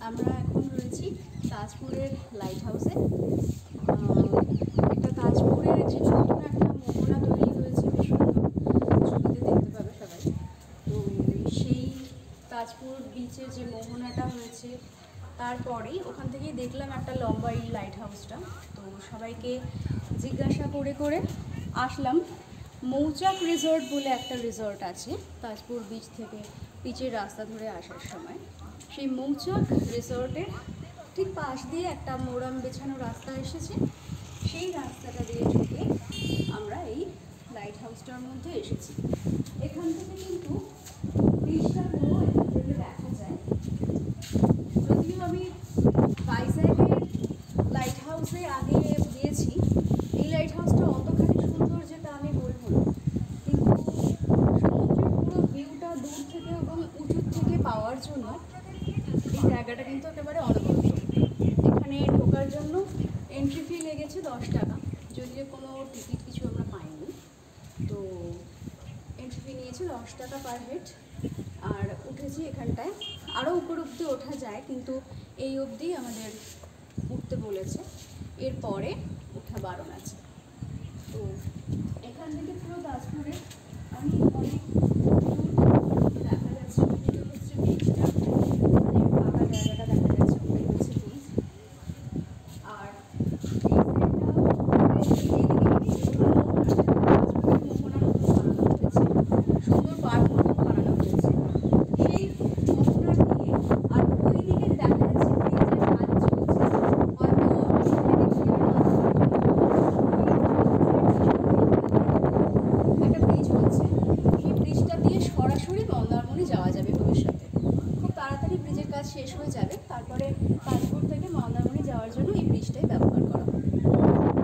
আমরা এখন রয়েছি তাজপুরের লাইট হাউসে। এটা তাজপুরের যে নতুন একটা মোহনা তৈরি হয়েছে, বেশ ছবিতে দেখতে পাবে সবাই। তো সেই তাজপুর বিচের যে মোহনাটা হয়েছে, তারপরেই ওখান থেকেই দেখলাম একটা লম্বা এই লাইট হাউসটা। তো সবাইকে জিজ্ঞাসা করে করে আসলাম। মৌচাক রিসর্ট বলে একটা রিসর্ট আছে তাজপুর বিচ থেকে বিচের রাস্তা ধরে আসার সময়। সেই মৌচাক রিসর্টের ঠিক পাশ দিয়ে একটা মোরাম বেছানো রাস্তা এসেছে। সেই রাস্তাটা দিয়ে ঢুকে আমরা এই লাইট হাউসটার মধ্যে এসেছি। এখান থেকে কিন্তু বিচটা পুরো এখান থেকে দেখা যায়। যদিও আমি ভাইজ্যাগের লাইট হাউসে আগে গিয়েছি, এই লাইট হাউসটা অতখানি সুন্দর যেটা আমি বলবো না, কিন্তু সমুদ্রের পুরো ভিউটা দূর থেকে এবং উঁচুর থেকে পাওয়ার জন্য এই জায়গাটা কিন্তু একেবারে অনবদ্য। এখানে ঢোকার জন্য এন্ট্রি ফি লেগেছে 10 টাকা, যদিও কোনো টিকিট কিছু আমরা পাইনি। তো এন্ট্রি ফি নিয়েছে 10 টাকা পার হেড। আর উঠেছি এখানটায়, আরও উপর অব্দি ওঠা যায়, কিন্তু এই অবধি আমাদের উঠতে বলেছে, এরপরে ওঠা বারণ আছে। তো এখান থেকে পুরো তাজপুরে আমি অনেক দেখা যাচ্ছে, হচ্ছে বিচটা, ফাঁকা জায়গাটা দেখা যাচ্ছে, ওটাই হচ্ছে বিচ। আর সুন্দর পার্ক মতো বানানো হয়েছে। সেই মোহনা দিয়ে আর ওই দিকে দেখা যাচ্ছে ব্রিজের কাজ চলছে, হয়তো একটা ব্রিজ হচ্ছে। সেই ব্রিজটা দিয়ে সরাসরি মন্দারমণি যাওয়া যাবে ভবিষ্যতে। খুব তাড়াতাড়ি ব্রিজের কাজ শেষ হয়ে যাবে, তারপরে তাজপুর থেকে মন্দারমণি যাওয়ার জন্য এই ব্রিজটাই ব্যবহার করা হবে।